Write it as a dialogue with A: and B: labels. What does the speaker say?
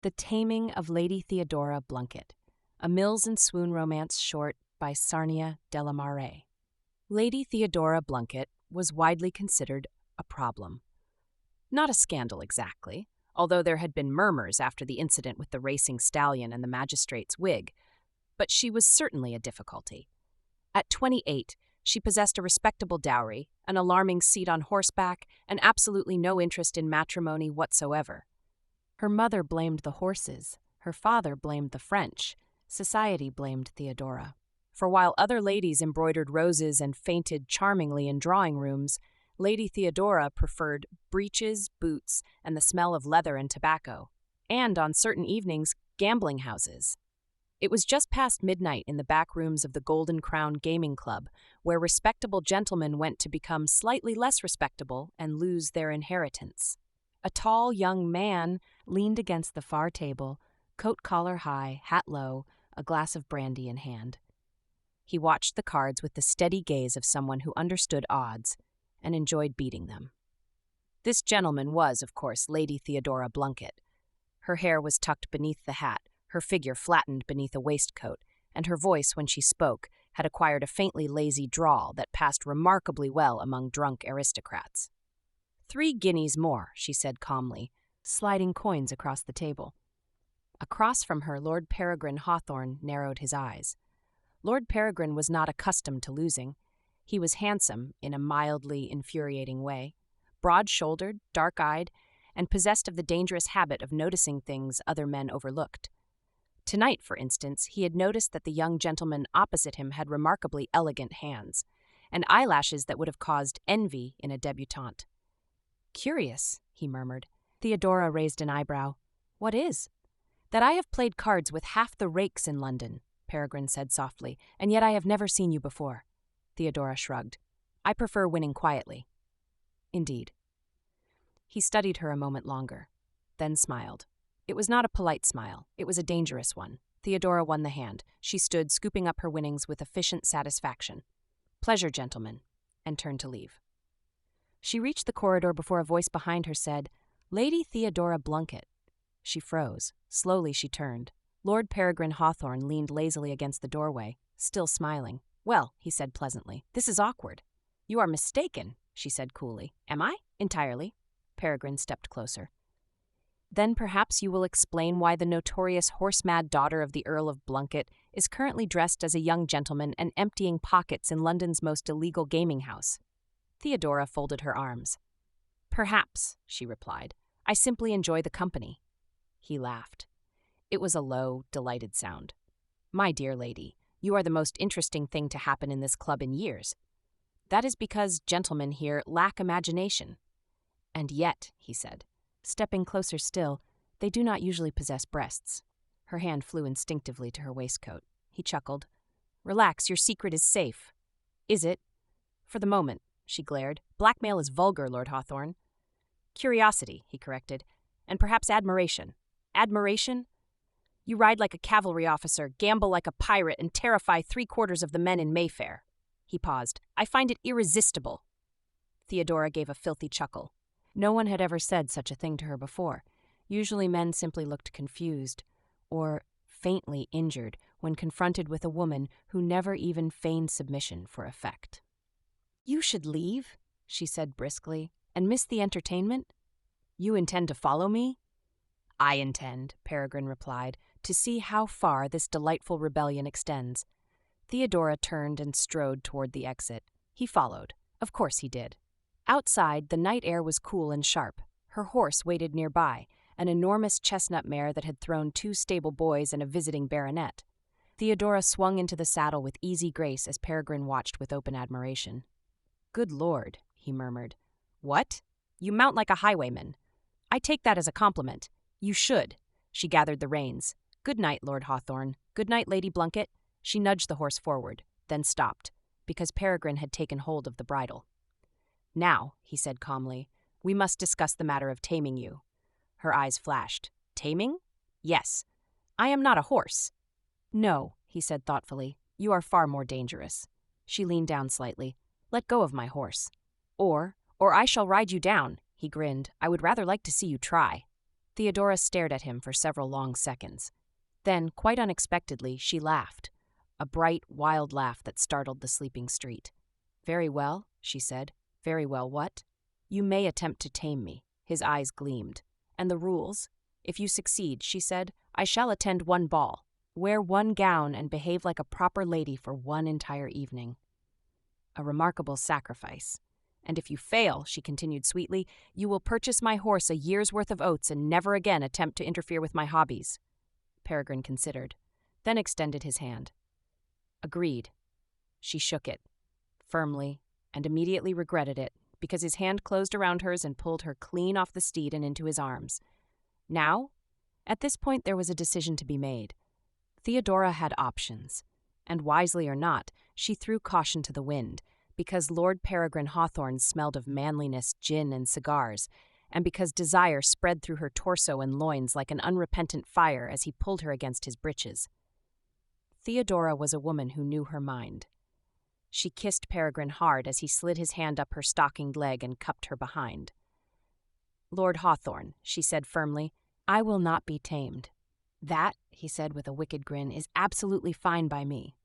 A: The Taming of Lady Theodora Blunkett, a Mills and Swoon romance short by Sarnia de la Maré. Lady Theodora Blunkett was widely considered a problem. Not a scandal exactly, although there had been murmurs after the incident with the racing stallion and the magistrate's wig, but she was certainly a difficulty. At 28, she possessed a respectable dowry, an alarming seat on horseback, and absolutely no interest in matrimony whatsoever. Her mother blamed the horses, her father blamed the French, society blamed Theodora. For while other ladies embroidered roses and fainted charmingly in drawing rooms, Lady Theodora preferred breeches, boots, and the smell of leather and tobacco, and on certain evenings, gambling houses. It was just past midnight in the back rooms of the Golden Crown Gaming Club, where respectable gentlemen went to become slightly less respectable and lose their inheritance. A tall young man leaned against the far table, coat collar high, hat low, a glass of brandy in hand. He watched the cards with the steady gaze of someone who understood odds and enjoyed beating them. This gentleman was, of course, Lady Theodora Blunkett. Her hair was tucked beneath the hat, her figure flattened beneath a waistcoat, and her voice, when she spoke, had acquired a faintly lazy drawl that passed remarkably well among drunk aristocrats. 3 guineas more, she said calmly, sliding coins across the table. Across from her, Lord Peregrine Hawthorne narrowed his eyes. Lord Peregrine was not accustomed to losing. He was handsome, in a mildly infuriating way, broad-shouldered, dark-eyed, and possessed of the dangerous habit of noticing things other men overlooked. Tonight, for instance, he had noticed that the young gentleman opposite him had remarkably elegant hands, and eyelashes that would have caused envy in a debutante. "Curious," he murmured. Theodora raised an eyebrow. "What is?" "That I have played cards with half the rakes in London," Peregrine said softly, "and yet I have never seen you before." Theodora shrugged. "I prefer winning quietly." "Indeed." He studied her a moment longer, then smiled. It was not a polite smile. It was a dangerous one. Theodora won the hand. She stood, scooping up her winnings with efficient satisfaction. "Pleasure, gentlemen," and turned to leave. She reached the corridor before a voice behind her said, "Lady Theodora Blunkett." She froze. Slowly she turned. Lord Peregrine Hawthorne leaned lazily against the doorway, still smiling. "Well," he said pleasantly, "this is awkward." "You are mistaken," she said coolly. "Am I?" "Entirely." Peregrine stepped closer. "Then perhaps you will explain why the notorious horse-mad daughter of the Earl of Blunkett is currently dressed as a young gentleman and emptying pockets in London's most illegal gaming house." Theodora folded her arms. "Perhaps," she replied. "I simply enjoy the company." He laughed. It was a low, delighted sound. "My dear lady, you are the most interesting thing to happen in this club in years. That is because gentlemen here lack imagination." "And yet," he said, stepping closer still, "they do not usually possess breasts." Her hand flew instinctively to her waistcoat. He chuckled. "Relax, your secret is safe." "Is it?" "For the moment," she glared. "Blackmail is vulgar, Lord Hawthorne." "Curiosity," he corrected, "and perhaps admiration." "Admiration? You ride like a cavalry officer, gamble like a pirate, and terrify 3/4 of the men in Mayfair." He paused. "I find it irresistible." Theodora gave a filthy chuckle. No one had ever said such a thing to her before. Usually men simply looked confused, or faintly injured, when confronted with a woman who never even feigned submission for effect. "You should leave," she said briskly, "and miss the entertainment." "You intend to follow me?" "I intend," Peregrine replied, "to see how far this delightful rebellion extends." Theodora turned and strode toward the exit. He followed. Of course he did. Outside, the night air was cool and sharp. Her horse waited nearby, an enormous chestnut mare that had thrown 2 stable boys and a visiting baronet. Theodora swung into the saddle with easy grace as Peregrine watched with open admiration. "Good Lord," he murmured. "What? You mount like a highwayman." "I take that as a compliment." "You should." She gathered the reins. "Good night, Lord Hawthorne. Good night, Lady Blunkett." She nudged the horse forward, then stopped, because Peregrine had taken hold of the bridle. "Now," he said calmly, "we must discuss the matter of taming you." Her eyes flashed. "Taming?" "Yes. I am not a horse." "No," he said thoughtfully, "you are far more dangerous." She leaned down slightly. "Let go of my horse." Or I shall ride you down," he grinned. "I would rather like to see you try." Theodora stared at him for several long seconds. Then, quite unexpectedly, she laughed, a bright, wild laugh that startled the sleeping street. "Very well," she said. "Very well, what?" "You may attempt to tame me." His eyes gleamed. "And the rules?" "If you succeed," she said, "I shall attend one ball, wear one gown, and behave like a proper lady for one entire evening." A remarkable sacrifice. "And if you fail," she continued sweetly, "you will purchase my horse a year's worth of oats and never again attempt to interfere with my hobbies." Peregrine considered, then extended his hand. "Agreed." She shook it, firmly, and immediately regretted it, because his hand closed around hers and pulled her clean off the steed and into his arms. Now? At this point there was a decision to be made. Theodora had options, and wisely or not, she threw caution to the wind, because Lord Peregrine Hawthorne smelled of manliness, gin, and cigars, and because desire spread through her torso and loins like an unrepentant fire as he pulled her against his breeches. Theodora was a woman who knew her mind. She kissed Peregrine hard as he slid his hand up her stockinged leg and cupped her behind. "Lord Hawthorne," she said firmly, "I will not be tamed." "That," he said with a wicked grin, "is absolutely fine by me."